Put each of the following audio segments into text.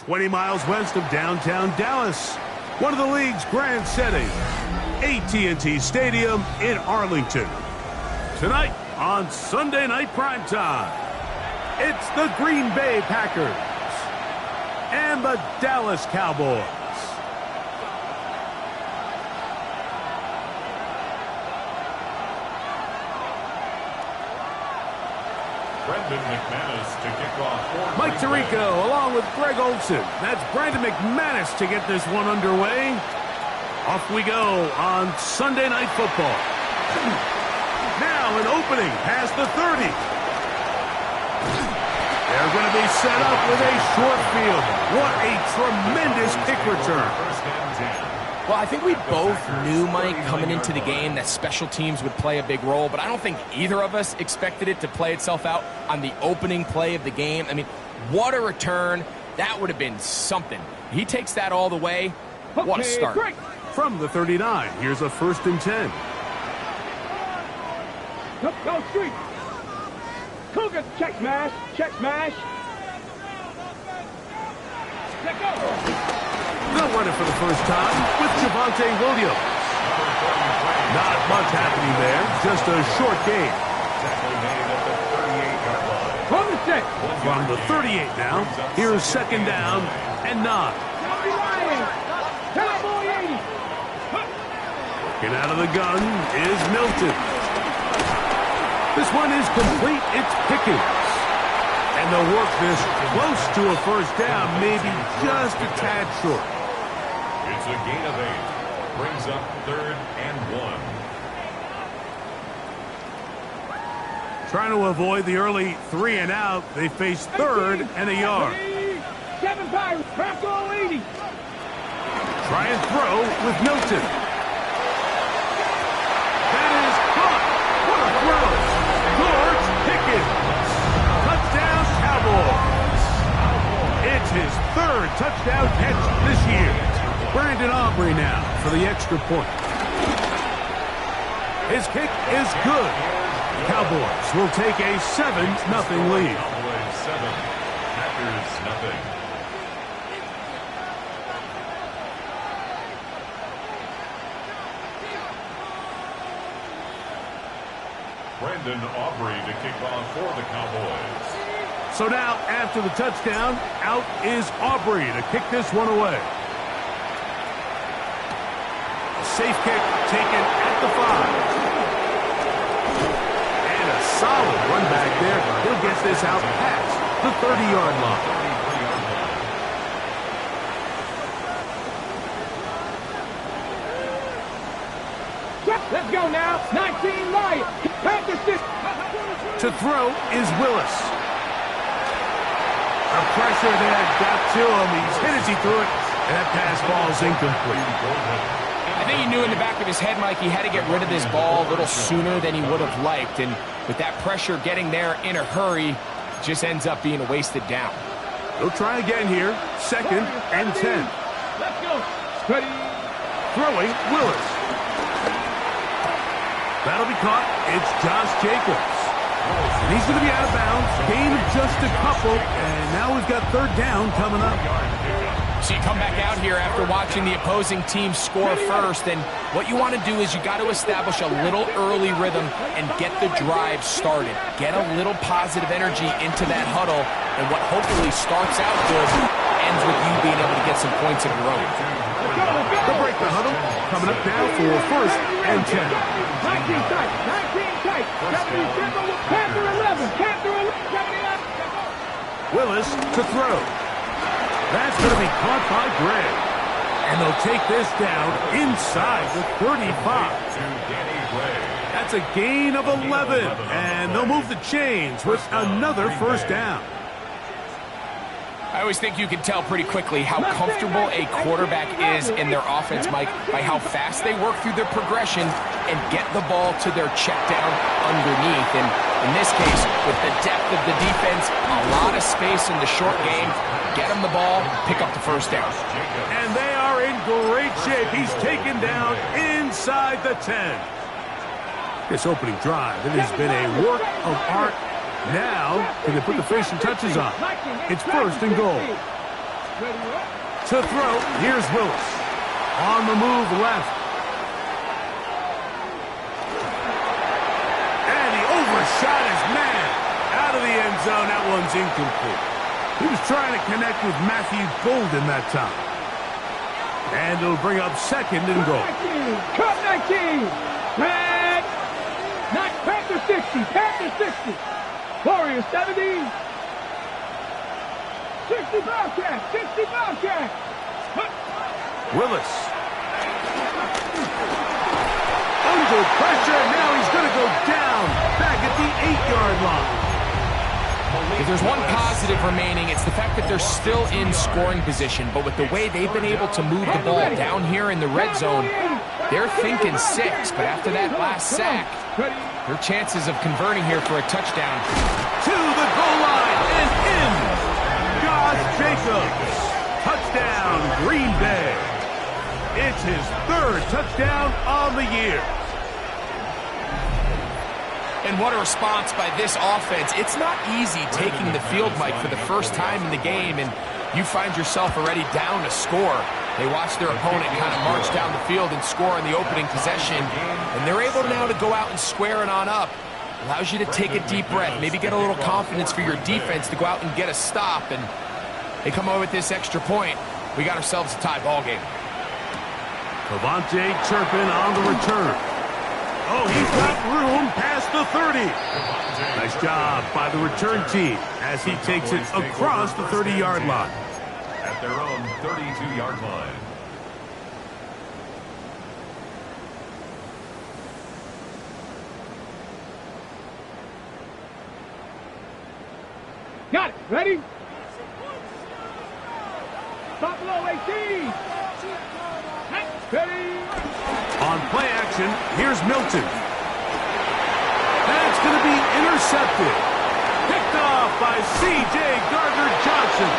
20 miles west of downtown Dallas, one of the league's grand settings, AT&T Stadium in Arlington. Tonight on Sunday Night Primetime, it's the Green Bay Packers and the Dallas Cowboys. Brandon McManus to kick off. Mike Tirico along with Greg Olson. That's Brandon McManus to get this one underway. Off we go on Sunday Night Football. Now an opening past the 30. They're going to be set up with a short field. What a tremendous kick return. Well, I think we both knew, Mike, coming into the game that special teams would play a big role, but I don't think either of us expected it to play itself out on the opening play of the game. I mean, what a return. That would have been something. He takes that all the way. What a start. Great. From the 39, here's a 1st and 10. Go street. Cougar, check smash, check smash. Let go. They'll run it for the first time with Javonte Williams. Not much happening there, just a short gain. From the 38 now, here's 2nd down and 9. Getting out of the gun is Milton. This one is complete. It's Pickens. And they'll work this close to a 1st down, maybe just a tad short. It's a gain of 8. Brings up 3rd and 1. Trying to avoid the early 3 and out. They face 3rd and a yard. 7 Pirates, back all 80. Try and throw with Milton. That is caught. What a throw. George Pickens. Touchdown Cowboys. It's his 3rd touchdown catch this year. Brandon Aubrey now for the extra point. His kick is good. Cowboys will take a 7-0 lead. Cowboys 7, Packers nothing. Brandon Aubrey to kick off for the Cowboys. So now, after the touchdown, out is Aubrey to kick this one away. Safe kick taken at the 5. And a solid run back there. He'll get this out past the 30-yard line. Let's go now. 19 Lions. To throw is Willis. The pressure there got to him. He's hit as he threw it. And that pass ball is incomplete. I think he knew in the back of his head, Mike, he had to get rid of this ball a little sooner than he would have liked. And with that pressure getting there in a hurry, it just ends up being a wasted down. He'll try again here. 2nd and 10. Let's go. Ready. Throwing Willis. That'll be caught. It's Josh Jacobs. And he's going to be out of bounds. Gain of just a couple. And now we've got 3rd down coming up. So you come back out here after watching the opposing team score first, and what you want to do is you got to establish a little early rhythm and get the drive started. Get a little positive energy into that huddle, and what hopefully starts out good ends with you being able to get some points of your own. They'll break the huddle. Coming up now for 1st and 10. 19 tight. 19 tight. 77. Panther 11. Panther 11. Willis to throw. That's going to be caught by Greg. And they'll take this down inside the 35. That's a gain of 11. And they'll move the chains with another first down. I always think you can tell pretty quickly how comfortable a quarterback is in their offense, Mike, by how fast they work through their progression and get the ball to their check down underneath. And in this case, with the depth of the defense, a lot of space in the short game, get them the ball, pick up the first down. And they are in great shape. He's taken down inside the 10. This opening drive, it has been a work of art. Now, can they put the finishing touches on? It's first and goal. To throw, here's Willis. On the move left. And he overshot his man. Out of the end zone, that one's incomplete. He was trying to connect with Matthew Golden that time. And it'll bring up second and goal. Cut 19. Red. Not Panther 60. Panther 60. Warriors 70. 60 Bobcats. 60 Bobcats. Willis. Under pressure. Now he's going to go down. Back at the 8-yard line. If there's one positive remaining, it's the fact that they're still in scoring position. But with the way they've been able to move the ball down here in the red zone, they're thinking 6. But after that last sack, their chances of converting here for a touchdown. To the goal line and in. Josh Jacobs. Touchdown, Green Bay. It's his 3rd touchdown on the year. And what a response by this offense. It's not easy taking the field, Mike, for the first time in the game, and you find yourself already down to score. They watch their opponent kind of march down the field and score in the opening possession, and they're able now to go out and square it on up. Allows you to take a deep breath, maybe get a little confidence for your defense to go out and get a stop, and they come over with this extra point. We got ourselves a tie ball game. Cavante Turpin on the return. Oh, he's got room past the 30. Nice job by the return team as he takes it across the 30-yard line. At their own 32-yard line. Got it. Ready? Stop below 18. Ready? On play action, here's Milton. That's going to be intercepted. Picked off by C.J. Gardner-Johnson.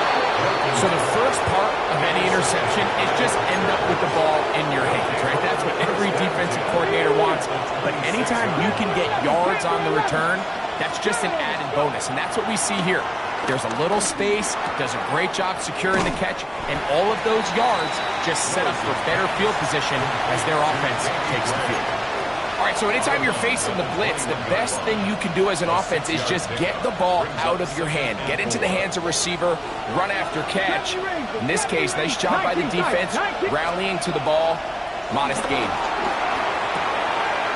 So the first part of any interception is just end up with the ball in your hands, right? That's what every defensive coordinator wants. But anytime you can get yards on the return, that's just an added bonus. And that's what we see here. There's a little space, does a great job securing the catch, and all of those yards just set up for better field position as their offense takes the field. All right, so anytime you're facing the blitz, the best thing you can do as an offense is just get the ball out of your hand. Get into the hands of receiver, run after catch. In this case, nice job by the defense, rallying to the ball, modest gain.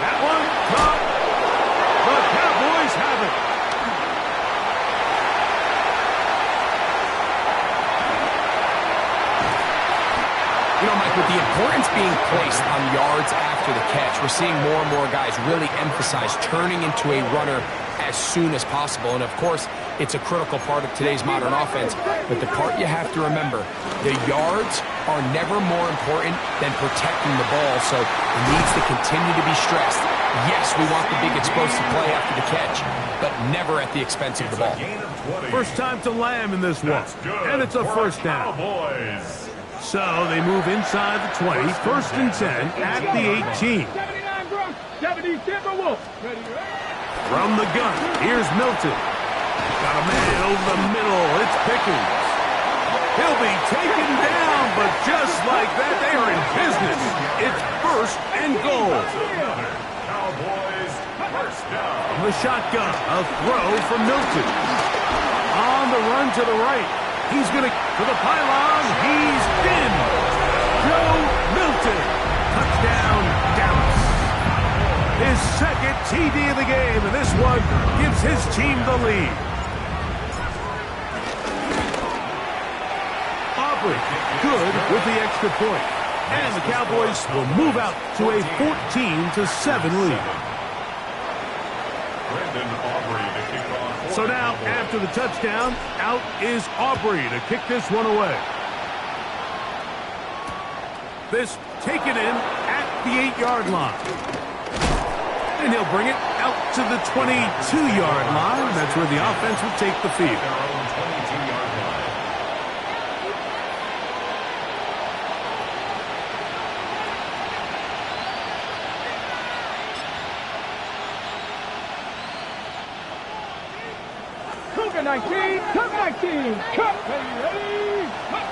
That one caught. The Cowboys have it. You know, Mike, with the importance being placed on yards after the catch, we're seeing more and more guys really emphasize turning into a runner as soon as possible. And, of course, it's a critical part of today's modern offense. But the part you have to remember, the yards are never more important than protecting the ball, so it needs to continue to be stressed. Yes, we want the big explosive play after the catch, but never at the expense of the ball. First time to Lamb in this one, and it's a first down. So they move inside the 20, first and 10 at the 18. 79 Bronx, 70 Timberwolves. From the gun, here's Milton. Got a man over the middle, it's Pickens. He'll be taken down, but just like that, they are in business. It's first and goal. Cowboys first down. From the shotgun, a throw from Milton. On the run to the right. He's going to the pylon. He's in. Joe Milton. Touchdown, Dallas. His second TD of the game, and this one gives his team the lead. A good with the extra point. And the Cowboys will move out to a 14-7 lead. So now, after the touchdown, out is Aubrey to kick this one away. This taken in at the 8-yard line. And he'll bring it out to the 22-yard line. That's where the offense will take the field. Cougar 19, Cougar 19, cut, ready, cut.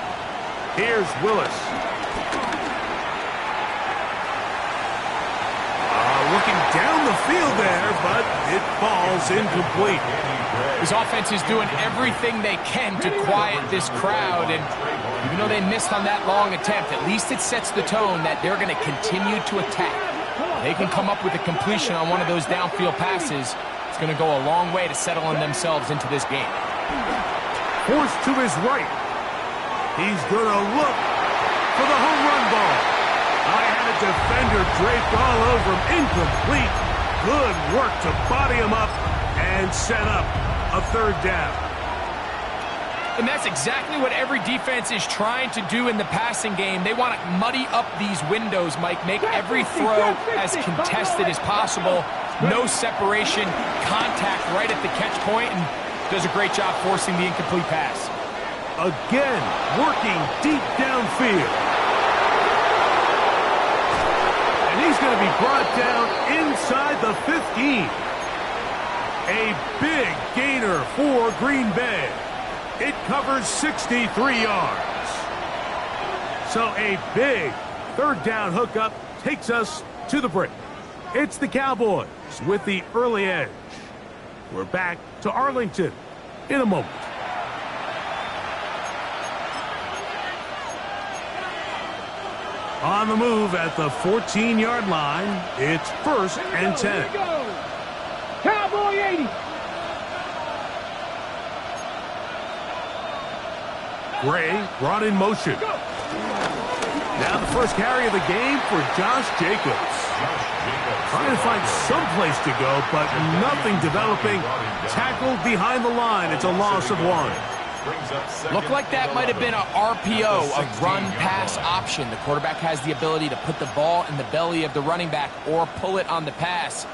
Here's Willis. Looking down the field there, but it falls incomplete. His offense is doing everything they can to quiet this crowd, and even though they missed on that long attempt, at least it sets the tone that they're going to continue to attack. They can come up with a completion on one of those downfield passes. It's going to go a long way to settling themselves into this game. Forced to his right. He's going to look for the home run ball. I had a defender draped all over him. Incomplete. Good work to body him up and set up a third down. And that's exactly what every defense is trying to do in the passing game. They want to muddy up these windows, Mike, make every throw as contested as possible. No separation, contact right at the catch point, and does a great job forcing the incomplete pass. Again, working deep downfield. And he's going to be brought down inside the 15. A big gainer for Green Bay. It covers 63 yards. So a big third down hookup takes us to the break. It's the Cowboys with the early edge. We're back to Arlington in a moment. On the move at the 14-yard line, it's 1st and 10. Cowboy 80. Gray brought in motion. Now the first carry of the game for Josh Jacobs. Trying to find some place to go, but nothing developing. Tackled behind the line. It's a loss of 1. Looked like that might have been a RPO, a run-pass option. The quarterback has the ability to put the ball in the belly of the running back or pull it on the pass.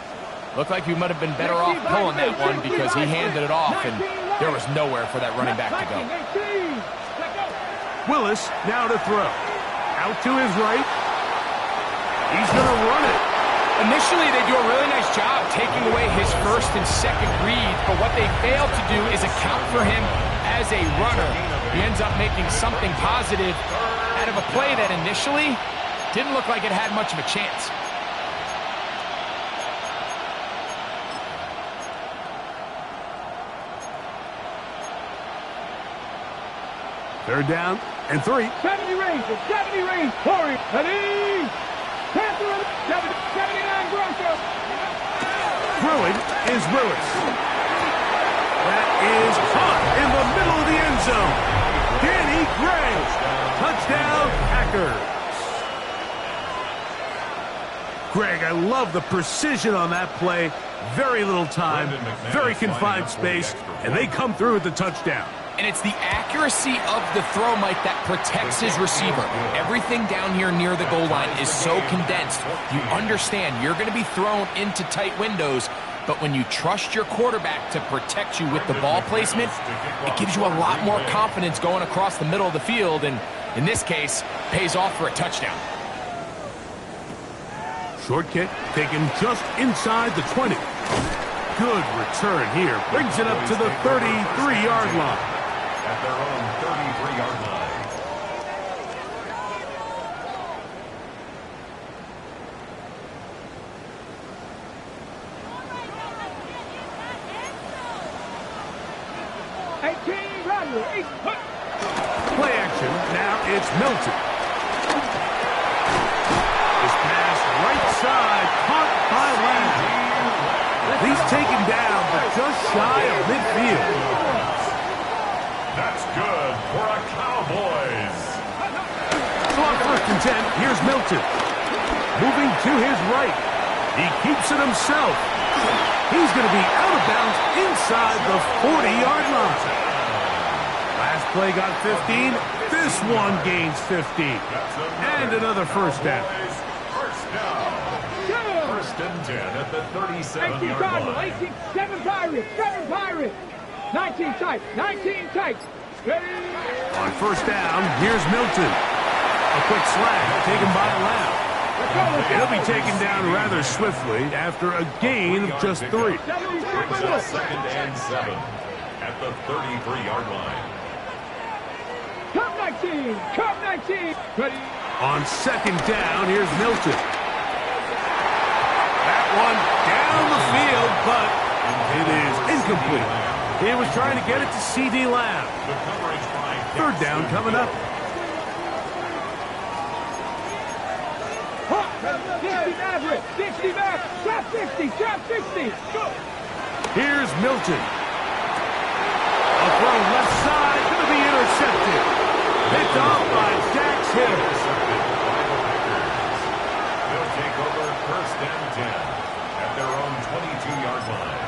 Looked like he might have been better off pulling that one because he handed it off, and there was nowhere for that running back to go. Willis now to throw. Out to his right. He's going to run it. Initially, they do a really nice job taking away his first and second read, but what they fail to do is account for him as a runner. He ends up making something positive out of a play that initially didn't look like it had much of a chance. Third down and 3. 70 range, 70 range, Corey, ready, 79 Broncos. Throwing is Willis. That is caught in the middle of the end zone. Danny Gray, touchdown Packers. Greg, I love the precision on that play. Very little time, very confined space, and they come through with the touchdown. And it's the accuracy of the throw, Mike, that protects his receiver. Everything down here near the goal line is so condensed. You understand you're going to be thrown into tight windows, but when you trust your quarterback to protect you with the ball placement, it gives you a lot more confidence going across the middle of the field, and in this case, pays off for a touchdown. Short kick taken just inside the 20. Good return here. Brings it up to the 33-yard line. At their own 33-yard line. Play action. Now it's Milton. This pass right side caught by Lamb. He's taken down, but just shy of midfield. That's good for a Cowboys. 10, here's Milton. Moving to his right. He keeps it himself. He's going to be out of bounds inside the 40-yard line. Last play got 15. This one gains 15. And another first down. First and 10 at the 37-yard line. 18, 7 Pirates, 7 Pirates. 19 tight, 19 tight. Ready? On first down, here's Milton. A quick slant taken by Lamb. He'll be taken down rather swiftly after a gain of just 3. Second and 7 at the 33-yard line. Come 19, come 19. Ready? On second down, here's Milton. That one down the field, but it is incomplete. He was trying to get it to C.D. Lamb. Third down coming up. 60 Maverick, 60 Maverick, trap 60, trap 60. Go. Here's Milton. A throw left side, going to be intercepted. Picked off by Dax Hill. They'll take over first and 10 at their own 22-yard line.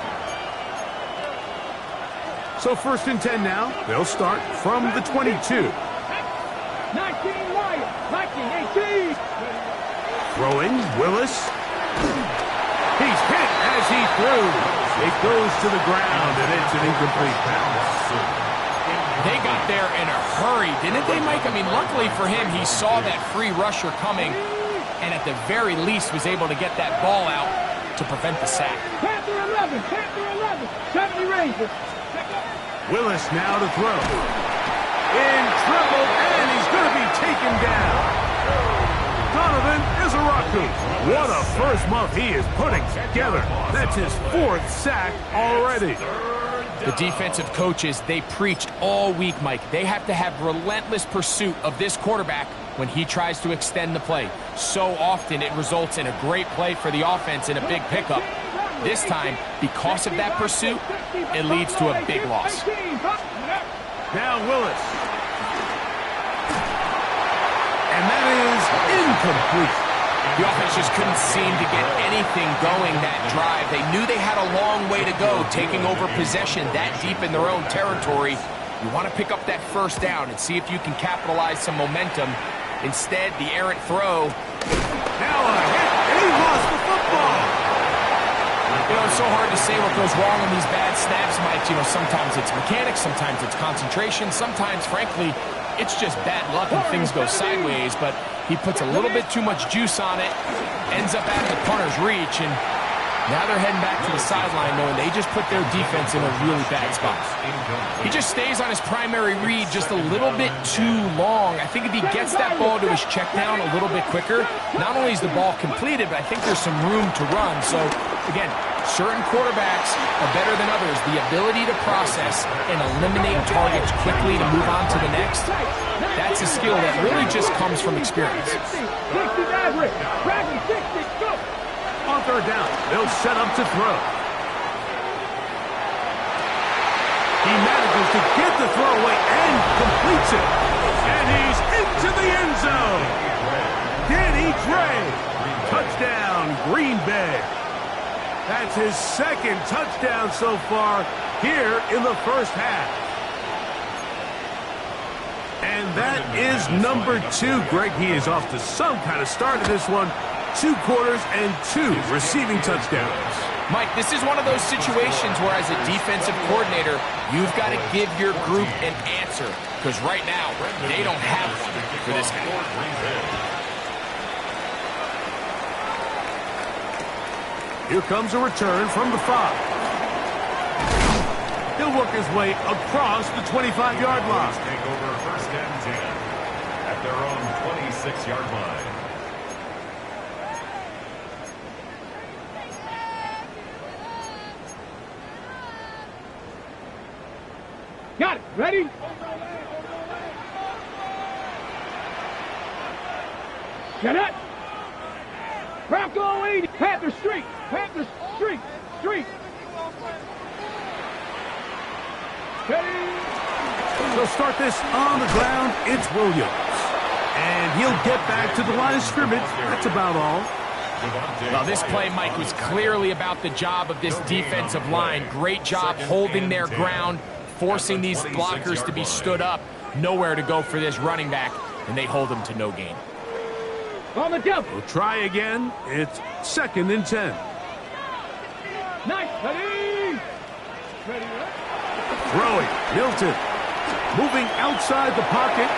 So first and 10 now. They'll start from the 22. 19 Wyatt, 19, 18. Throwing, Willis. He's hit as he threw. It goes to the ground, and it's an incomplete pass. They got there in a hurry, didn't they, Mike? I mean, luckily for him, he saw that free rusher coming, and at the very least was able to get that ball out to prevent the sack. Panther 11, Panther 11, 70 Rangers. Willis now to throw. In trouble, and he's going to be taken down. Donovan Izaraku. What a first month he is putting together. That's his 4th sack already. The defensive coaches, they preached all week, Mike. They have to have relentless pursuit of this quarterback when he tries to extend the play. So often it results in a great play for the offense and a big pickup. This time, because of that pursuit, it leads to a big loss. Now Willis. And that is incomplete. The offense just couldn't seem to get anything going that drive. They knew they had a long way to go, taking over possession that deep in their own territory. You want to pick up that first down and see if you can capitalize some momentum. Instead, the errant throw. Now a hit, and he lost the football. You know, it's so hard to say what goes wrong in these bad snaps, Mike. You know, sometimes it's mechanics, sometimes it's concentration, sometimes, frankly, it's just bad luck and things go sideways, but he puts a little bit too much juice on it, ends up out of the punter's reach, and now they're heading back to the sideline knowing they just put their defense in a really bad spot. He just stays on his primary read just a little bit too long. I think if he gets that ball to his check down a little bit quicker, not only is the ball completed, but I think there's some room to run. So, again, certain quarterbacks are better than others. The ability to process and eliminate targets quickly to move on to the next, that's a skill that really just comes from experience. 60 Maverick, Dragon 60, go. On third down, they'll set up to throw. He manages to get the throw away and completes it. And he's into the end zone. Danny Dre. Touchdown, Green Bay. That's his 2nd touchdown so far here in the first half. And that is number 2. Greg, he is off to some kind of start in this one. 2 quarters and 2 receiving touchdowns. Mike, this is one of those situations where as a defensive coordinator, you've got to give your group an answer. Because right now, they don't have one for this guy. Here comes a return from the 5. He'll work his way across the 25-yard line. Take over first and 10 at their own 26-yard line. Got it. Ready? Get it. Bronco 80. Panther Street. Panther Street. Street. Ready? They'll start this on the ground. It's Williams. And he'll get back to the line of scrimmage. That's about all. Well, this play, Mike, was clearly about the job of this defensive line. Great job holding their ground, forcing these blockers to be stood up. Nowhere to go for this running back, and they hold him to no gain. On the jump. We'll try again. It's 2nd and 10. Nice. Ready. Ready. Throwing. Milton. Moving outside the pocket.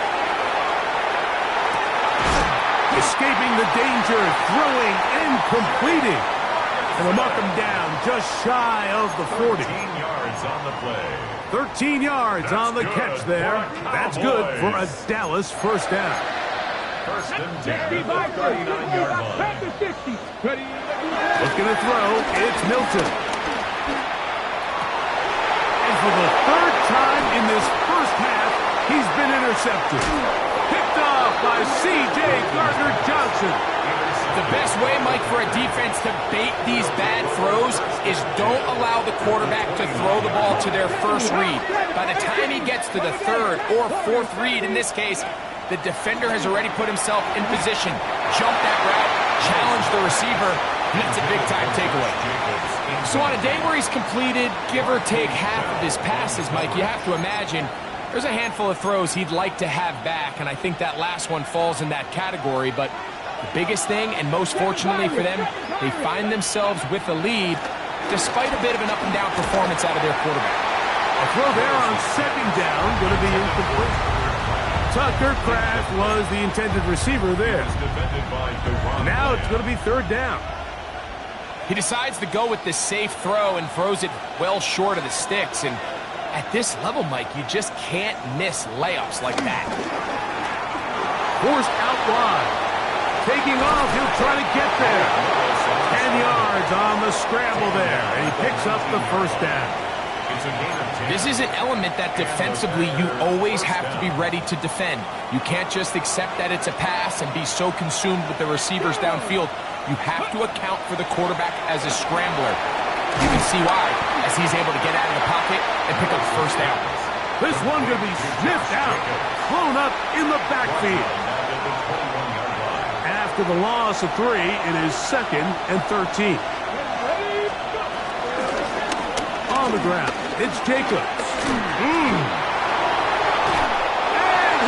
Escaping the danger. Throwing and completing. And we'll mark him down just shy of the 40. 13 yards on the play. 13 yards on the catch there. That's good for a Dallas first down. First and 10 at 65 the 39-yard line. Back to 60. Ready. Looking to throw. It's Milton. And for the 3rd time in this first half, he's been intercepted. Picked off by C.J. Gardner-Johnson. The best way, Mike, for a defense to bait these bad throws is don't allow the quarterback to throw the ball to their first read. By the time he gets to the 3rd or 4th read, in this case, the defender has already put himself in position, jumped that route, challenged the receiver, and that's a big-time takeaway. So on a day where he's completed, give or take half of his passes, Mike, you have to imagine there's a handful of throws he'd like to have back, and I think that last one falls in that category, but the biggest thing, and most fortunately for them, they find themselves with a lead despite a bit of an up-and-down performance out of their quarterback. A throw there on 2nd down, going to be incomplete. Tucker Kraft was the intended receiver there. Now it's going to be 3rd down. He decides to go with the safe throw and throws it well short of the sticks, and at this level, Mike, you just can't miss layups like that. Forced out wide. Taking off, he'll try to get there. 10 yards on the scramble there, and he picks up the first down. This is an element that defensively you always have to be ready to defend. You can't just accept that it's a pass and be so consumed with the receivers downfield. You have to account for the quarterback as a scrambler. You can see why, as he's able to get out of the pocket and pick up the first down. This one going to be sniffed out, thrown up in the backfield. After the loss of 3, it is 2nd and 13. On the ground, it's Jacobs. And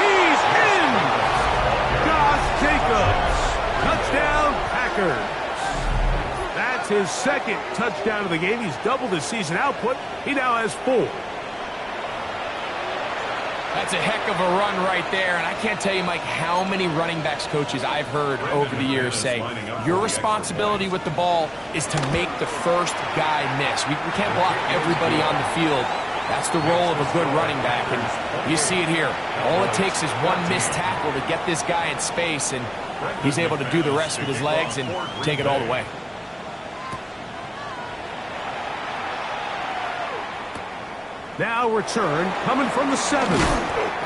he's in! Josh Jacobs. Touchdown, Packers. That's his 2nd touchdown of the game. He's doubled his season output. He now has 4. That's a heck of a run right there, and I can't tell you, Mike, how many running backs coaches I've heard over the years say, your responsibility with the ball is to make the first guy miss. We can't block everybody on the field. That's the role of a good running back, and you see it here. All it takes is one missed tackle to get this guy in space, and he's able to do the rest with his legs and take it all the way. Now return coming from the 7.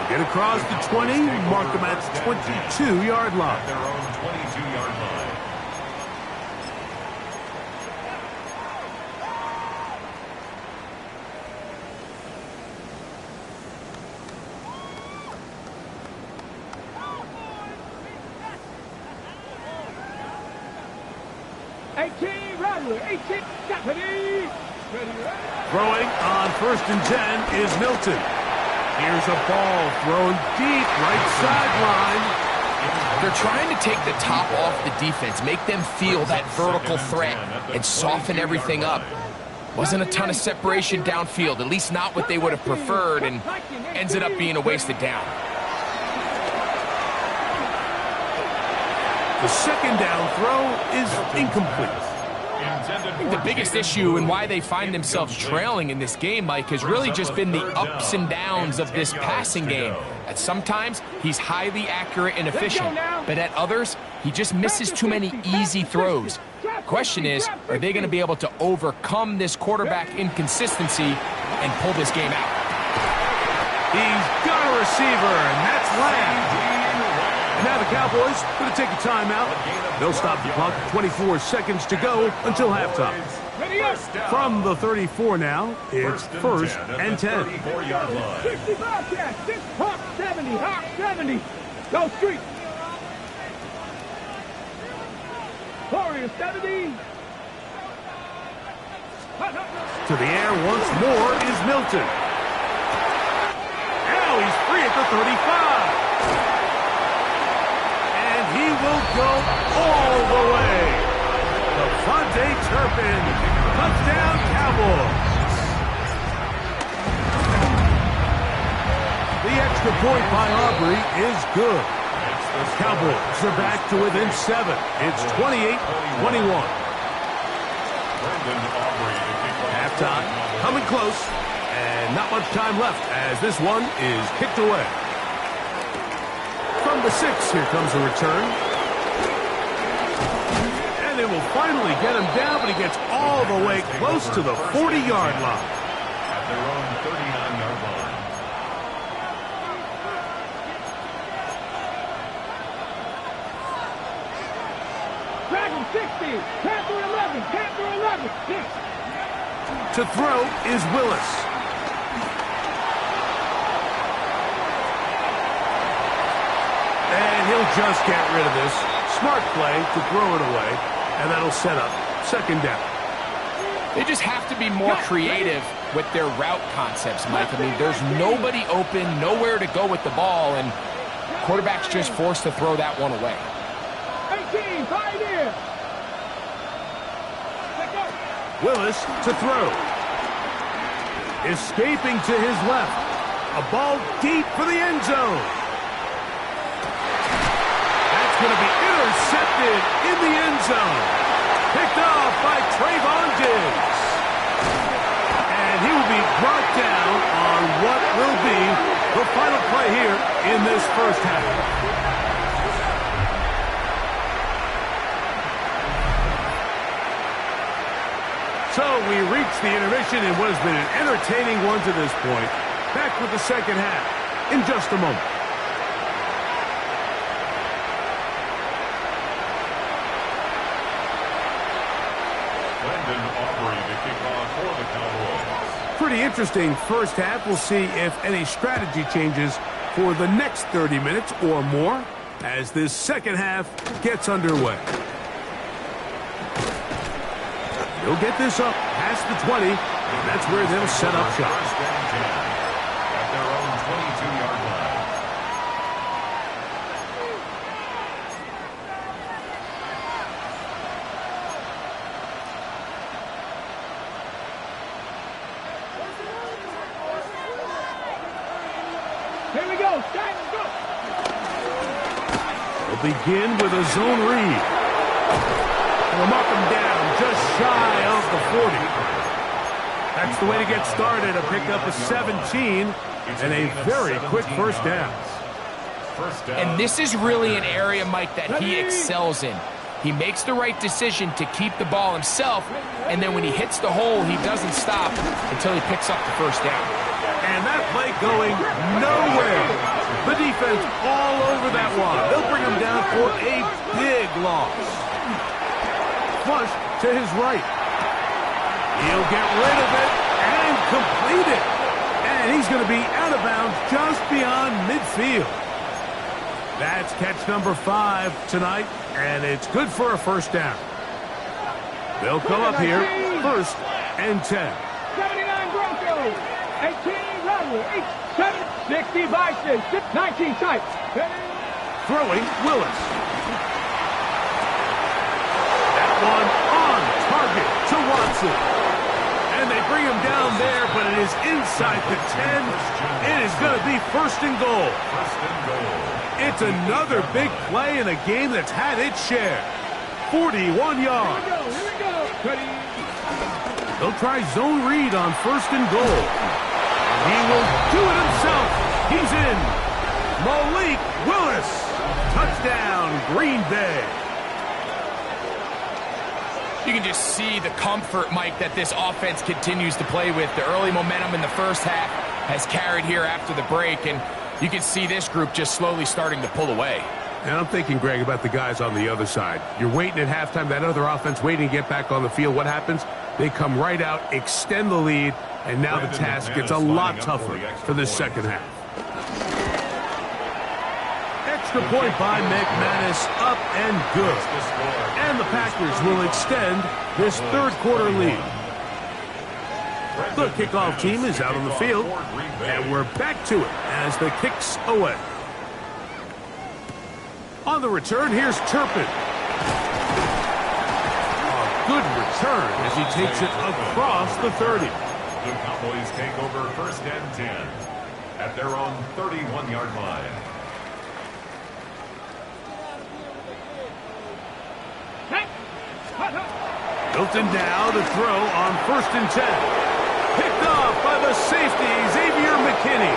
Get across the 20, mark them at the 22-yard line. Their own 22-yard line. Rattler, 18, Stephanie. Throwing on 1st and 10 is Milton. Here's a ball thrown deep right sideline. They're trying to take the top off the defense, make them feel that vertical threat, and soften everything up. Wasn't a ton of separation downfield, at least not what they would have preferred, and ends it up being a wasted down. The 2nd down throw is incomplete. I think the biggest issue and why they find themselves trailing in this game, Mike, has really just been the ups and downs of this passing game. At sometimes, he's highly accurate and efficient, but at others, he just misses too many easy throws. Question is, are they going to be able to overcome this quarterback inconsistency and pull this game out? He's got a receiver, and that's Lamb. And now the Cowboys going to take a timeout. They'll stop the clock at 24 seconds to go until halftime. From the 34 now, it's 1st and 10. 65 catch, 70, hot 70. Go street. Warriors 70. To the air once more is Milton. Now he's free at the 35. And he will go all the way. Devontae Turpin. Touchdown, Cowboys. The extra point by Aubrey is good. The Cowboys are back to within 7. It's 28-21. Halftime, coming close, and not much time left as this one is kicked away. From the 6, here comes a return. And they will finally get him down, but he gets all the way close to the 40-yard line. At their own 39-yard line. Dragon 60. Panther 11. Panther 11. 6. To throw is Willis. And he'll just get rid of this. Smart play to throw it away, and that'll set up second down. They just have to be more creative with their route concepts, Mike. I mean, there's nobody open, nowhere to go with the ball, and quarterback's just forced to throw that one away. 18, pioneer. Willis to throw. Escaping to his left. A ball deep for the end zone. That's going to be intercepted in the end zone. Picked off by Trayvon Diggs. And he will be brought down on what will be the final play here in this first half. So we reach the intermission in what has been an entertaining one to this point. Back with the second half in just a moment. Brandon Aubrey to kick off for the Cowboys. Pretty interesting first half. We'll see if any strategy changes for the next 30 minutes or more as this second half gets underway. He'll get this up past the 20, and that's where they'll set up shop. First and 10 at their own 22-yard line. Here we go. Stand and go. They'll begin with a zone read. They'll mark him down just shy of the 40. That's the way to get started. A pickup of 17 and a very quick first down. And this is really an area, Mike, that he excels in. He makes the right decision to keep the ball himself, and then when he hits the hole, he doesn't stop until he picks up the first down. And that play going nowhere. The defense all over that one. They'll bring him down for a big loss. Flush to his right. He'll get rid of it and complete it. And he's going to be out of bounds just beyond midfield. That's catch number 5 tonight, and it's good for a first down. They'll come up here, 1st and 10. 79 Broncos. 18 Rebel. 7, 60 Bison. 19 Type. Throwing Willis. That one on target to Watson. And they bring him down there, but it is inside the 10. It is going to be 1st and goal. First and goal. It's another big play in a game that's had its share. 41 yards. Here we go. Ready. They'll try zone read on 1st and goal. He will do it himself. He's in. Malik Willis. Touchdown, Green Bay. You can just see the comfort, Mike, that this offense continues to play with. The early momentum in the first half has carried here after the break, and you can see this group just slowly starting to pull away. And I'm thinking, Greg, about the guys on the other side. You're waiting at halftime, that other offense waiting to get back on the field. What happens? They come right out, extend the lead, and now the task gets a lot tougher for this second half. Extra point by McManus, up and good. And the Packers will extend this third quarter lead. The kickoff team is out on the field, and we're back to it as the kick's away. On the return, here's Turpin. A good return as he takes it across the 30. The Cowboys take over 1st and 10 at their own 31-yard line. Milton now to throw on 1st and 10. Picked off by the safety, Xavier McKinney.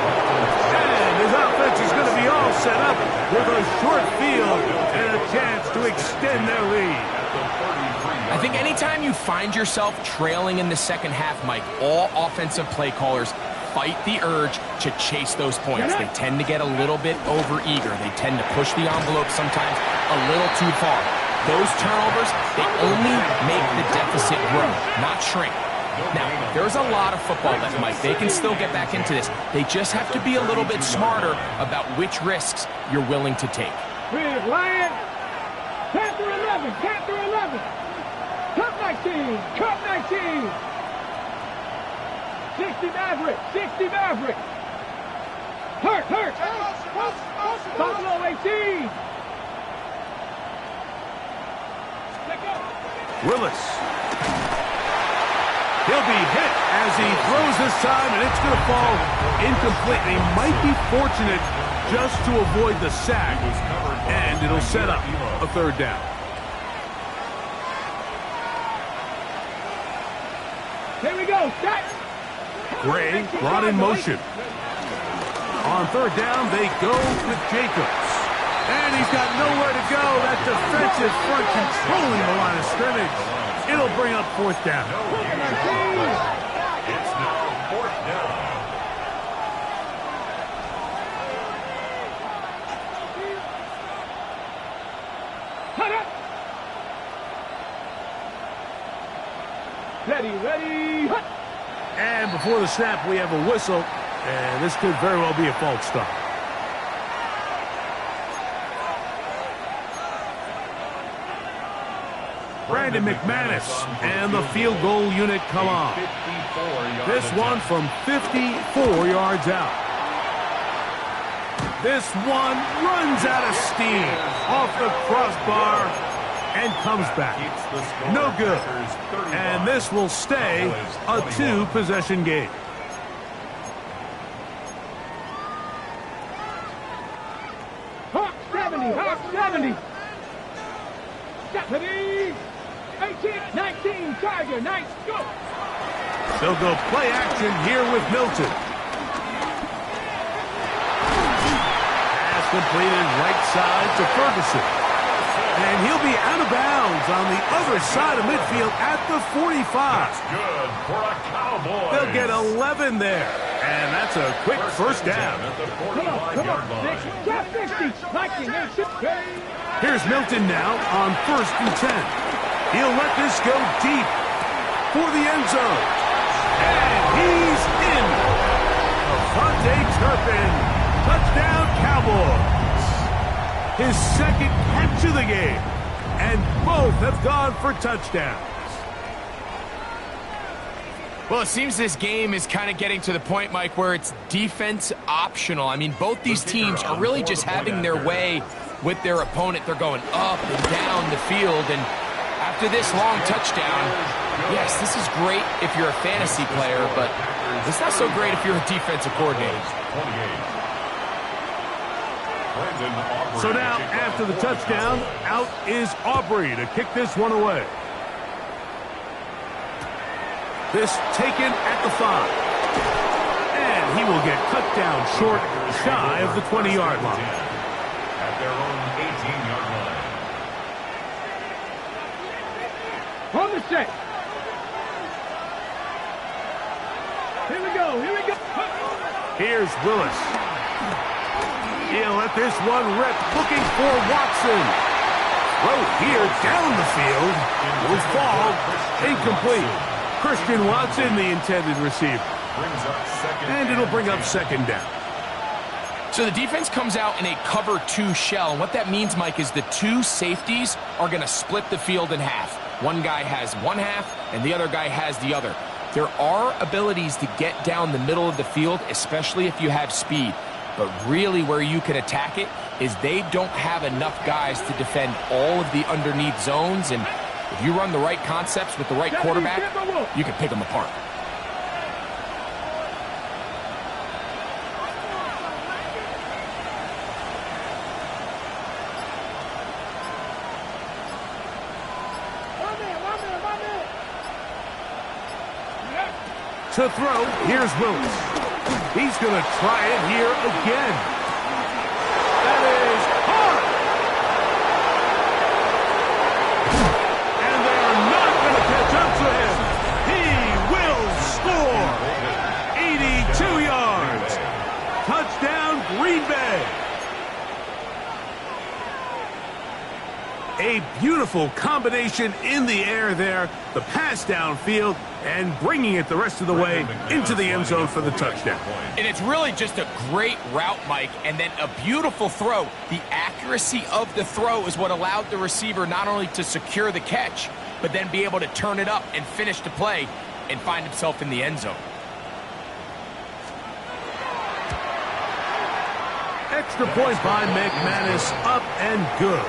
And his offense is going to be all set up with a short field and a chance to extend their lead. I think anytime you find yourself trailing in the second half, Mike, all offensive play callers fight the urge to chase those points. They tend to get a little bit overeager. They tend to push the envelope sometimes a little too far. Those turnovers, they only make the deficit grow, not shrink. Now, there's a lot of football left, Mike. They can still get back into this. They just have to be a little bit smarter about which risks you're willing to take. Big Lion. Panther 11. Panther 11. Cup 19. Cup 19. 60 Maverick. 60 Maverick. Hurt. Buffalo 18. Willis. He'll be hit as he throws this time, and it's going to fall incomplete. They might be fortunate just to avoid the sack, and it'll set up a third down. Here we go. Set. Gray brought in motion. On third down, they go with Jacobs. And he's got nowhere to go. That defensive front controlling the line of scrimmage. It'll bring up 4th down. It's now 4th down. Ready. And before the snap, we have a whistle. And this could very well be a false start. Brandon McManus and the field goal unit come on. This one from 54 yards out. This one runs out of steam off the crossbar and comes back. No good. And this will stay a 2-possession game. Hawk 70. 18, 19, Tiger, nice, go! They'll go play action here with Milton. Pass completed right side to Ferguson. And he'll be out of bounds on the other side of midfield at the 45. That's good for a Cowboy. They'll get 11 there. And that's a quick first down. At the 45-yard line. Here's Milton now on 1st and 10. He'll let this go deep for the end zone. And he's in. Avonte Turpin. Touchdown, Cowboys. His second catch of the game. And both have gone for touchdowns. Well, it seems this game is kind of getting to the point, Mike, where it's defense optional. I mean, both these teams are really just having their way with their opponent. They're going up and down the field, and after this long touchdown, yes, this is great if you're a fantasy player, but it's not so great if you're a defensive coordinator. So now, after the touchdown, out is Aubrey to kick this one away. This taken at the 5. And he will get cut down short, shy of the 20-yard line. At their own 18-yard line. On the set. Here we go. Here's Willis. He'll let this one rip, looking for Watson. Throw here down the field. Will fall. Incomplete. Christian Watson, the intended receiver. And it'll bring up 2nd down. So the defense comes out in a cover 2 shell. And what that means, Mike, is the 2 safeties are going to split the field in half. One guy has one half, and the other guy has the other. There are abilities to get down the middle of the field, especially if you have speed. But really where you can attack it is they don't have enough guys to defend all of the underneath zones. And if you run the right concepts with the right quarterback, you can pick them apart. To throw, here's Willis. He's going to try it here again. That is hard. And they are not going to catch up to him. He will score. 82 yards. Touchdown, Green Bay. A beautiful combination in the air there. The pass downfield and bringing it the rest of the way into the end zone for the touchdown. And it's really just a great route, Mike, and then a beautiful throw. The accuracy of the throw is what allowed the receiver not only to secure the catch, but then be able to turn it up and finish the play and find himself in the end zone. Extra point by McManus, up and good.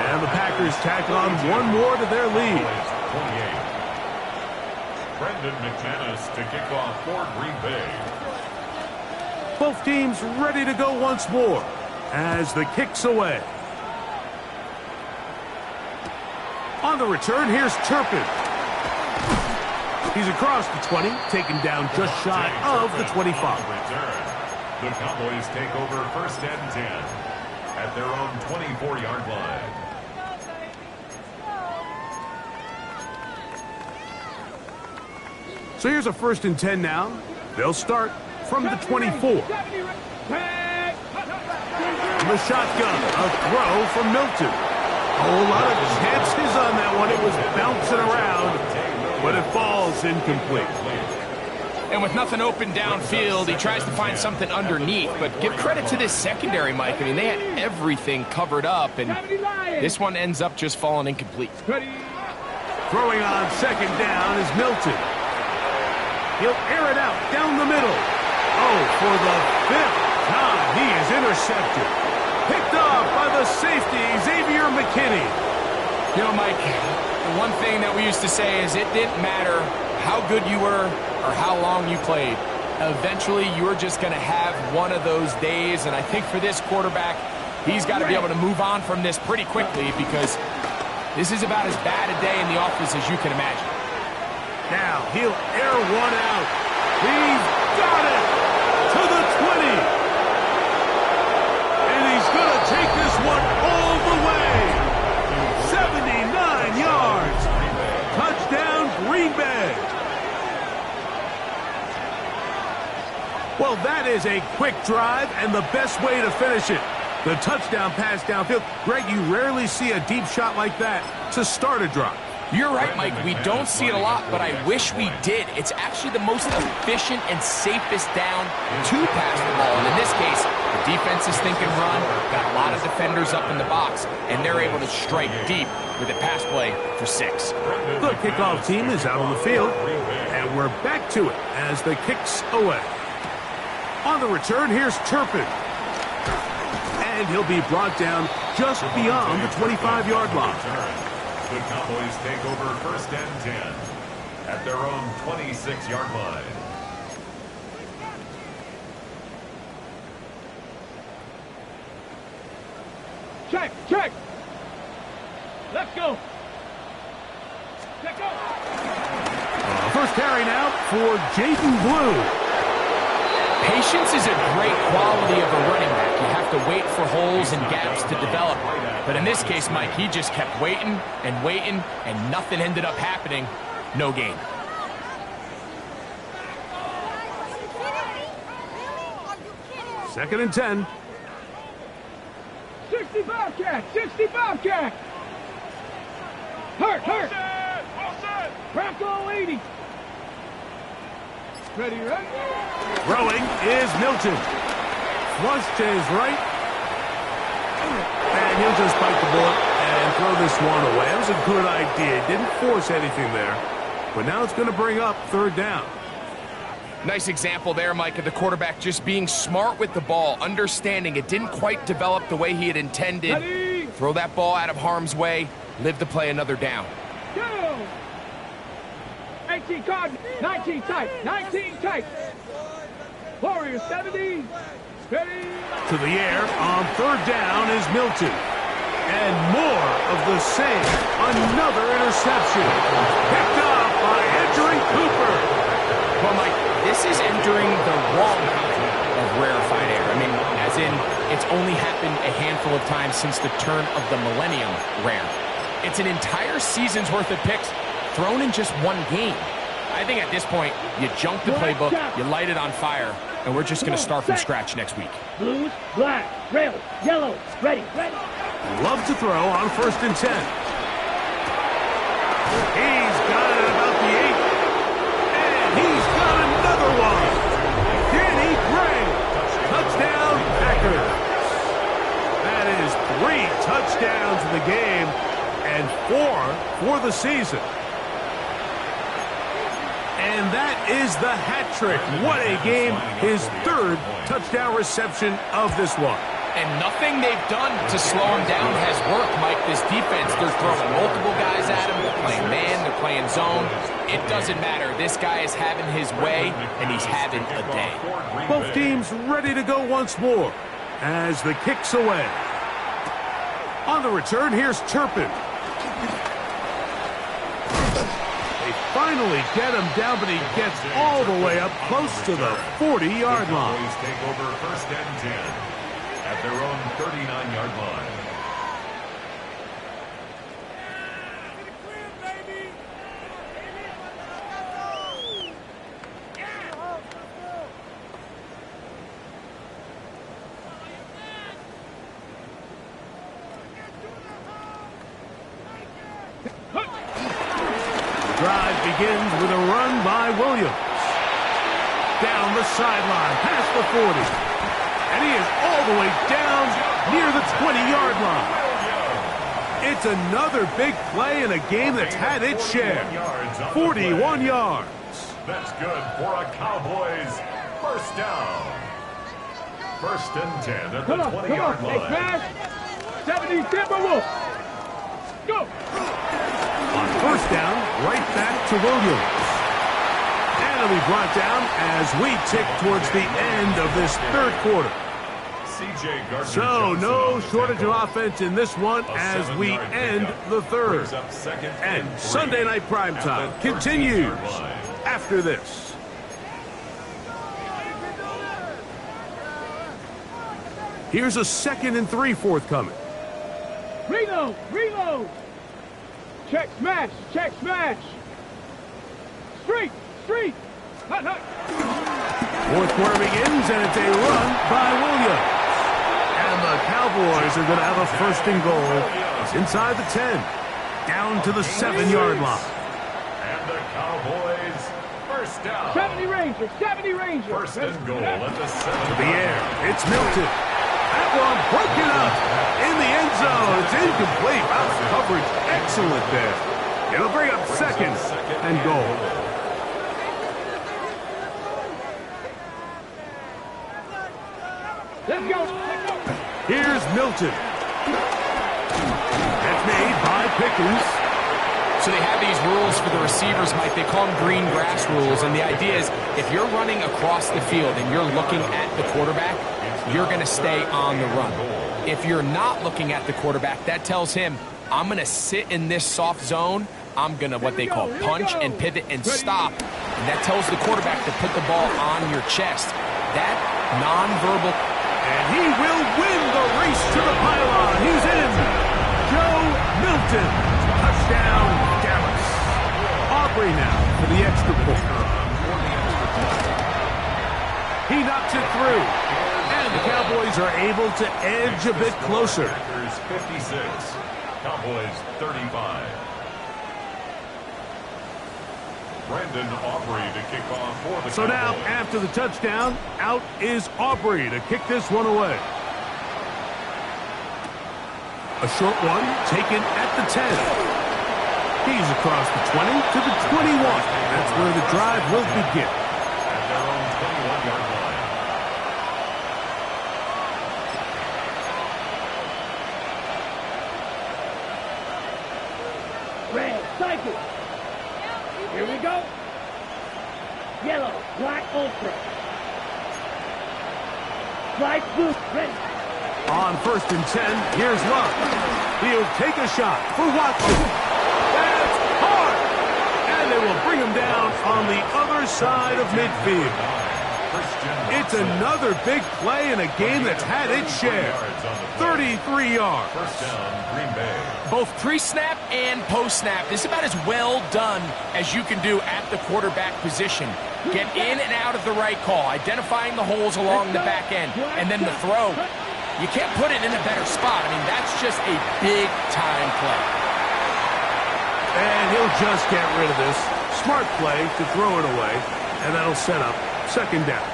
And the Packers tack on one more to their lead. 28. Brendan McManus to kick off for Green Bay. Both teams ready to go once more as the kick's away. On the return, here's Turpin. He's across the 20, taken down just shy of the 25. The Cowboys take over 1st and 10 at their own 24-yard line. So here's a 1st and 10 now. They'll start from the 24. The shotgun, a throw from Milton. A whole lot of chances on that one. It was bouncing around, but it falls incomplete. And with nothing open downfield, he tries to find something underneath. But give credit to this secondary, Mike. I mean, they had everything covered up, and this one ends up just falling incomplete. Throwing on 2nd down is Milton. He'll air it out down the middle. Oh, for the 5th time, he is intercepted. Picked off by the safety, Xavier McKinney. You know, Mike, the one thing that we used to say is it didn't matter how good you were or how long you played. Eventually, you're just going to have one of those days, and I think for this quarterback, he's got to be able to move on from this pretty quickly because this is about as bad a day in the office as you can imagine. Now, he'll air one out. He's got it to the 20. And he's going to take this one all the way. 79 yards. Touchdown, Green Bay. Well, that is a quick drive and the best way to finish it. The touchdown pass downfield. Greg, you rarely see a deep shot like that to start a drive. You're right, Mike. We don't see it a lot, but I wish we did. It's actually the most efficient and safest down to pass the ball. And in this case, the defense is thinking run, got a lot of defenders up in the box, and they're able to strike deep with a pass play for 6. The kickoff team is out on the field, and we're back to it as the kick's away. On the return, here's Turpin. And he'll be brought down just beyond the 25-yard line. The Cowboys take over 1st and 10 at their own 26-yard line. Check. Let's go. Check go. First carry now for Jaden Blue. Patience is a great quality of a running back. You have to wait for holes and gaps to develop. But in this case, Mike, he just kept waiting, and nothing ended up happening. No gain. Second and 10. 65 cat. Hurt. Bronco 80. Ready? Throwing is Milton. flush to his right. And he'll just bite the bullet and throw this one away. That was a good idea. Didn't force anything there. But now it's going to bring up third down. Nice example there, Mike, of the quarterback just being smart with the ball, understanding it didn't quite develop the way he had intended. Ready? Throw that ball out of harm's way, live to play another down. Go! 18 card, 19 tight, 19 tight. Warriors 70, ready? To the air on third down is Milton. And more of the same. Another interception. Picked up by Edgerrin Cooper. Well, Mike, this is entering the wrong kind of rarefied air. I mean, as in, it's only happened a handful of times since the turn of the millennium rare. It's an entire season's worth of picks thrown in just one game. I think at this point, you junk the playbook, you light it on fire, and we're just going to start from scratch next week. Blues, black, red, yellow, ready, ready. Love to throw on 1st and 10. He's got it about the 8. And he's got another one. Danny Gray. Touchdown, Packers. That is 3 touchdowns in the game and 4 for the season. And that is the hat trick. What a game. His 3rd touchdown reception of this one. And nothing they've done to slow him down has worked, Mike. This defense, they're throwing multiple guys at him. They're playing man, they're playing zone. It doesn't matter. This guy is having his way, and he's having a day. Both teams ready to go once more as the kick's away. On the return, here's Turpin. They finally get him down, but he gets all the way up close to the 40-yard line. Take over 1st and 10 at their own 39-yard line. Drive begins with a run by Williams. Down the sideline, past the 40. And he is all the way down near the 20-yard line. It's another big play in a game that's had its share. 41 yards. That's good for a Cowboys 1st down. 1st and 10 at the 20-yard line. Hey, pass. 70 Timberwolves. Go. On 1st down, right back to Williams. And it'll be brought down as we tick towards the end of this 3rd quarter. So no shortage of offense in this one as we end the 3rd. And Sunday Night Primetime continues after this. Here's a 2nd and 3 forthcoming. Reload, reload. Check smash, check smash. Street, street. Hut, hut. 4th quarter begins, and it's a run by Williams. And the Cowboys are going to have a 1st and goal. It's inside the 10, down to the 7-yard line. And the Cowboys 1st down. 70 Rangers, 70 Rangers. 1st and goal at the 7. To the air, it's Milton. That one broken up in the end zone. It's incomplete. Wow, coverage excellent there. It'll bring up 2nd and goal. Let's go, let's go. Here's Milton. That's made by Pickens. So they have these rules for the receivers, Mike. They call them green grass rules. And the idea is if you're running across the field and you're looking at the quarterback, you're going to stay on the run. If you're not looking at the quarterback, that tells him, I'm going to sit in this soft zone. I'm going to what they call punch and pivot and stop. And that tells the quarterback to put the ball on your chest. That nonverbal. And he will win the race to the pylon. He's in. Joe Milton. Touchdown, Dallas. Aubrey now for the extra point. He knocks it through. And the Cowboys are able to edge a bit closer. Packers 56, Cowboys 35. Brandon Aubrey to kick off for the So now, Cowboys. after the touchdown, out is Aubrey to kick this one away. A short one taken at the 10. He's across the 20 to the 21. That's where the drive will begin. At their own 21-yard line. Red, cycle. Here we go. Yellow, black, ultra. Black, blue, red. On 1st and 10, here's Luck. He'll take a shot for Watson. That's hard. And they will bring him down on the other side of midfield. It's another big play in a game that's had its share. 33 yards. First down, Green Bay. Both pre-snap and post-snap, this is about as well done as you can do at the quarterback position. Get in and out of the right call, identifying the holes along the back end, and then the throw. You can't put it in a better spot. I mean, that's just a big-time play. And he'll just get rid of this. Smart play to throw it away, and that'll set up 2nd down.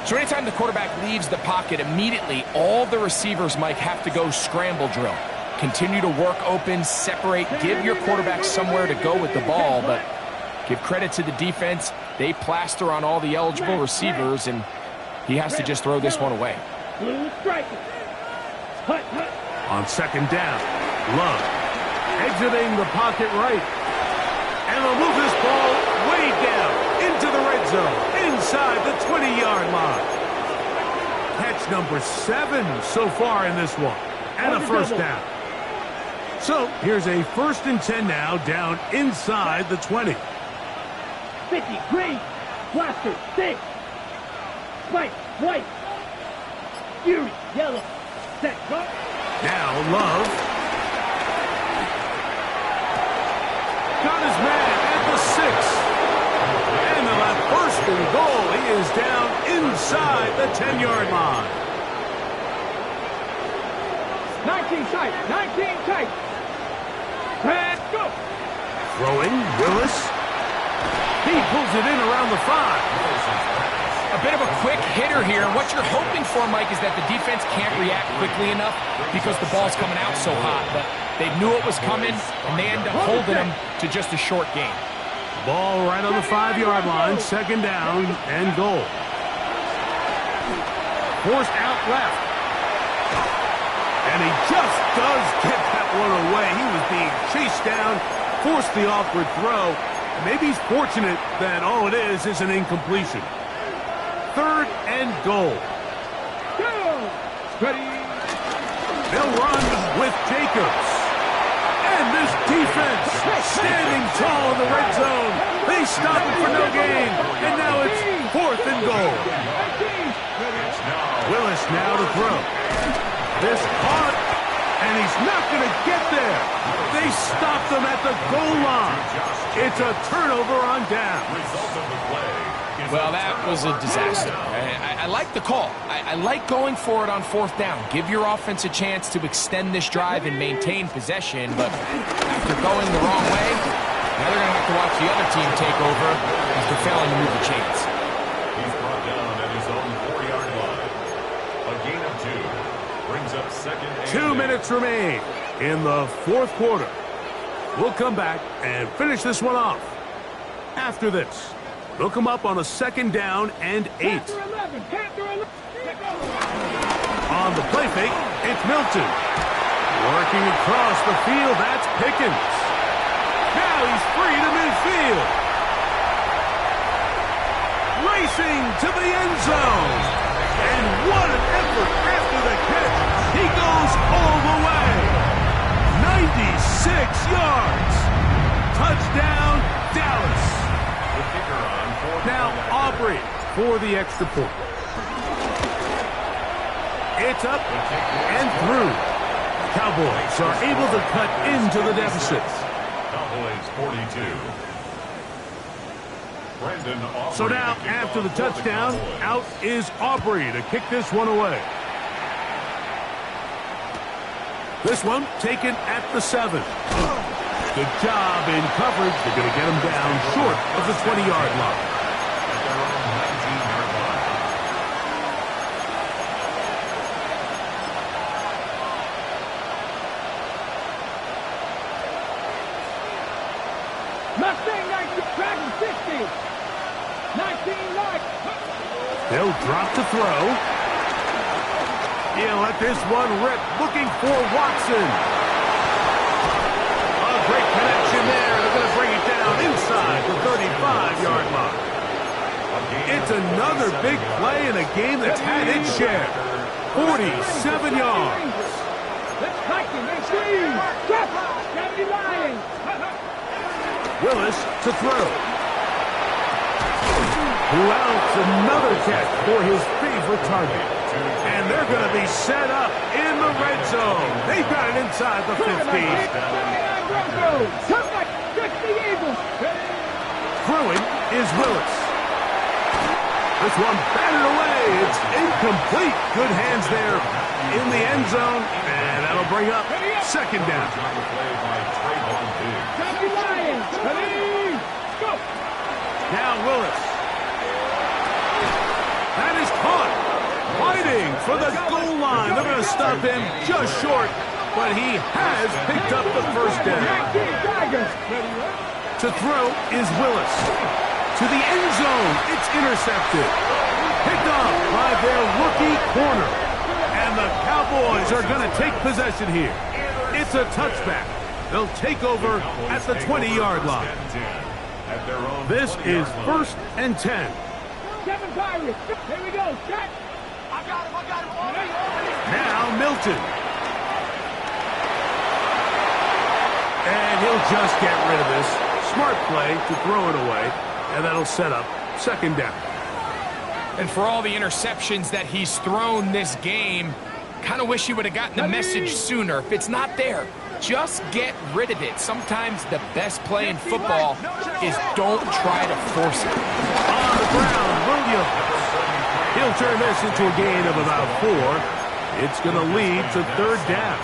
So anytime the quarterback leaves the pocket, immediately all the receivers, Mike, have to go scramble drill. Continue to work open, separate, give your quarterback somewhere to go with the ball, but give credit to the defense. They plaster on all the eligible receivers, and he has to just throw this one away. Blue striker. Hut, hut. On 2nd down, Love exiting the pocket right. And they'll move this ball way down into the red zone, inside the 20-yard line. Catch number 7 so far in this one, and a 1st down. So here's a 1st and 10 now, down inside the 20. 50, green, blaster, 6. Spike, white. Fury, yellow. Set, go. Now Love got his man at the 6. And they'll have 1st and goal. He is down inside the 10-yard line. 19 tight, 19 tight. And go. Throwing, Willis. He pulls it in around the 5. A bit of a quick hitter here. What you're hoping for, Mike, is that the defense can't react quickly enough because the ball's coming out so hot. But they knew it was coming, and they end up holding him to just a short game. Ball right on the 5-yard line, 2nd down and goal. Forced out left. And he just does get that one away. He was being chased down, forced the awkward throw. Maybe he's fortunate that all it is an incompletion. 3rd and goal. Go. Ready. They'll run with Jacobs. And this defense standing tall in the red zone. They stop it for no gain. And now it's 4th and goal. Willis now to throw. This caught, and he's not going to get there. They stopped him at the goal line. It's a turnover on down. Well, that was a disaster. I like the call. I like going for it on 4th down. Give your offense a chance to extend this drive and maintain possession, but after going the wrong way, now they're going to have to watch the other team take over after failing to move the chains. He's brought down at his own 4-yard line. A gain of 2 brings up 2nd and 2 minutes remain in the 4th quarter. We'll come back and finish this one off. After this, they'll come up on a 2nd down and 8. On the play fake, it's Milton. Working across the field, that's Pickens. Now he's free to midfield. Racing to the end zone. And what an effort after the catch. He goes all the way. 96 yards. Touchdown, Dallas. Now Aubrey for the extra point. It's up and through. Cowboys are able to cut into the deficit. Cowboys 42. Brandon Aubrey So now, to kick after the off for the touchdown, Cowboys. out is Aubrey to kick this one away. This one taken at the 7. Good job in coverage. They're going to get him down short of the 20-yard line. At their own 19-yard line. Mustang 19, Dragon 60. 19-9. They'll drop the throw. He'll let this one rip, looking for Watson. A great connection there. They're going to bring it down inside the 35-yard line. It's another big play in a game that's had its share. 47 yards. Let's hike him. Let's see. Drop. 70 Lions. Willis to throw. Who else? Another catch for his favorite target. And they're going to be set up in the red zone. They've got it inside the 50. Broncos. Come back. 60 Eagles. Throwing is Willis. This one batted away. It's incomplete. Good hands there in the end zone. And that'll bring up second down. On the play by Trayvon Diggs. 70 Lions. Ready. Go. Now Willis. That is caught. Fighting for the goal line. They're going to stop him just short, but he has picked up the first down. 19 Tigers. To throw is Willis. To the end zone. It's intercepted. Picked up by their rookie corner. And the Cowboys are going to take possession here. It's a touchback. They'll take over at the 20-yard line. This is 1st and 10. 7 Pirates. Here we go. Set. I got him. Now Milton. And he'll just get rid of this. Smart play to throw it away. And that'll set up second down. And for all the interceptions that he's thrown this game, kind of wish he would have gotten the message sooner. If it's not there, just get rid of it. Sometimes the best play in football is don't try to force it. On the ground, Williams. He'll turn this into a gain of about 4. It's going to lead to third down.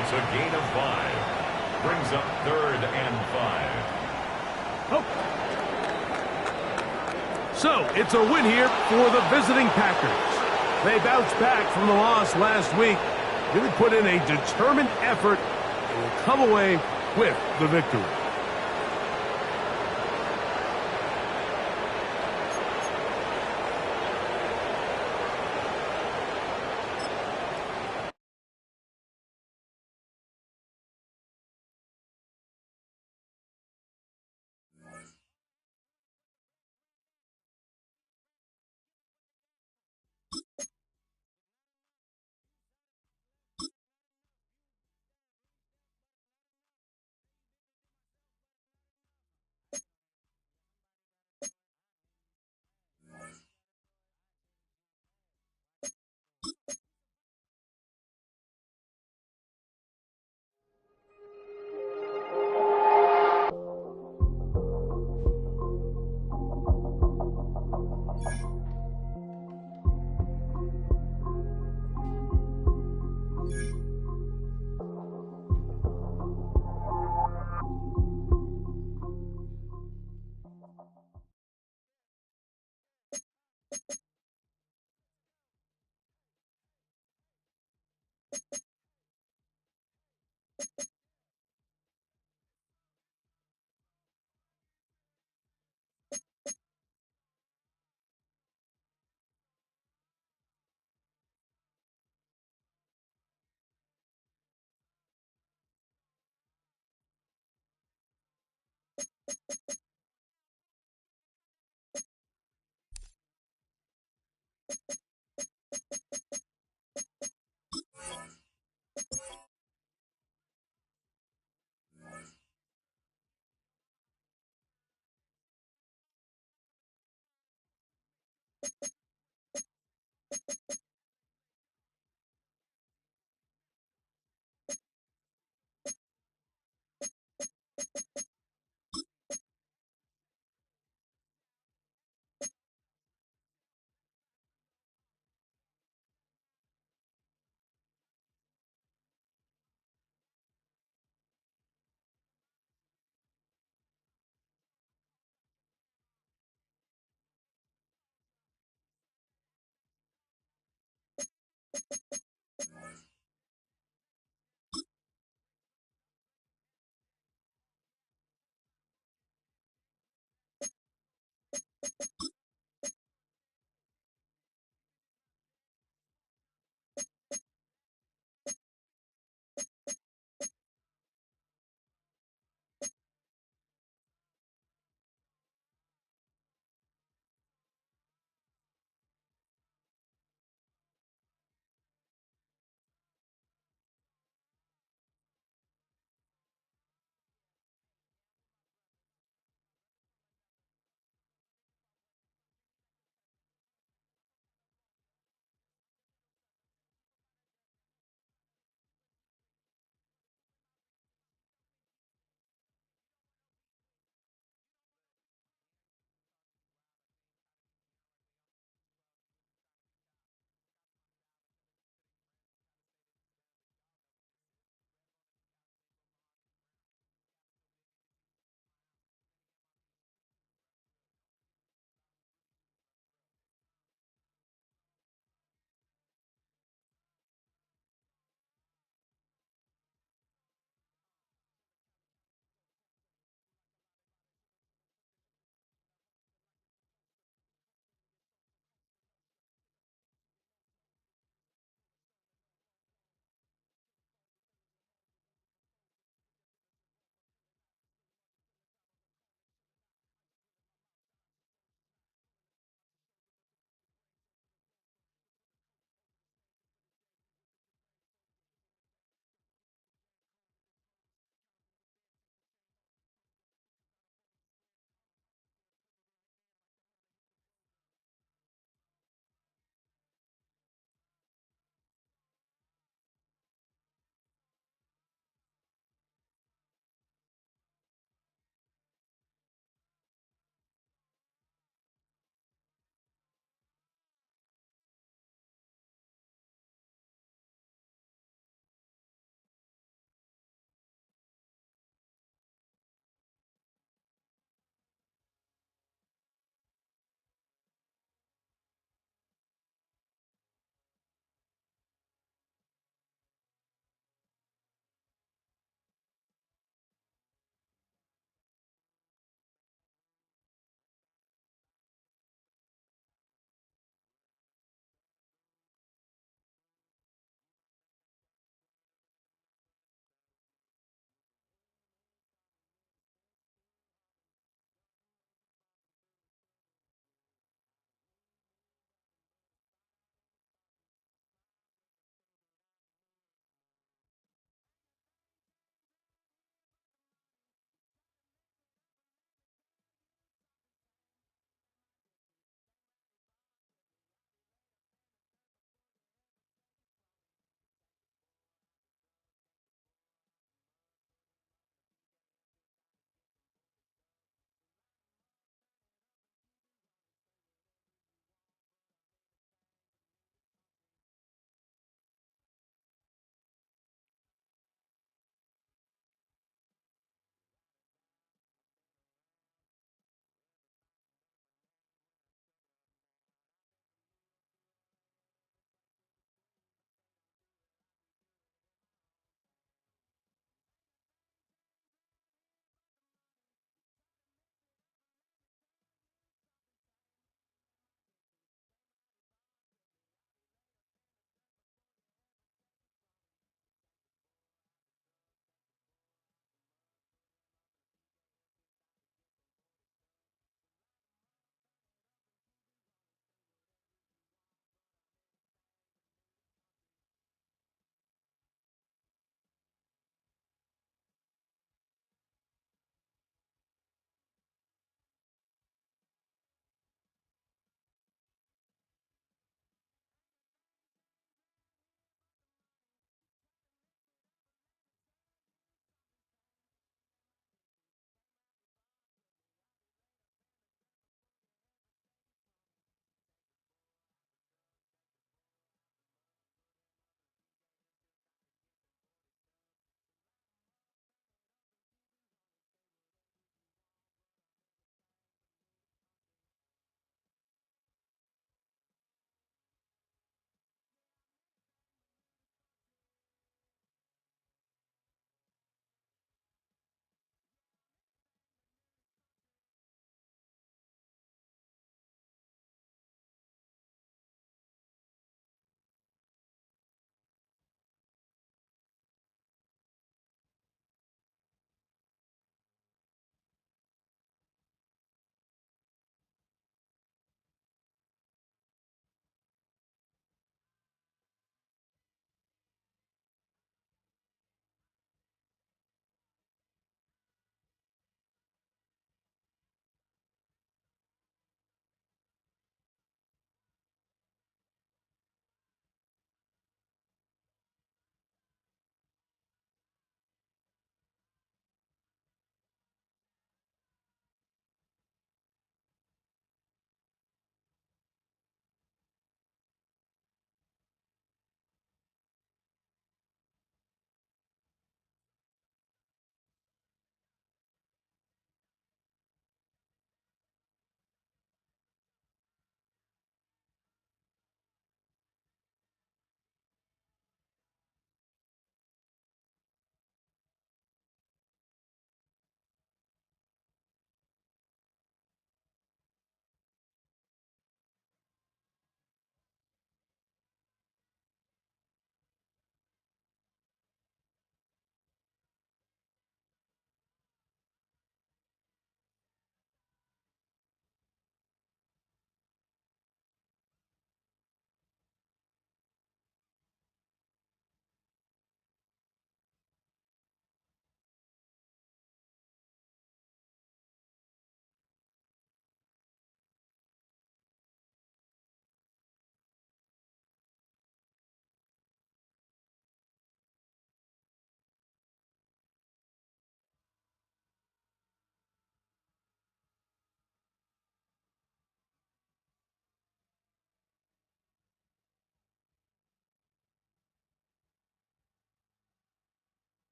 It's a gain of 5. Brings up 3rd and 5. So, it's a win here for the visiting Packers. They bounced back from the loss last week, really put in a determined effort, and will come away with the victory.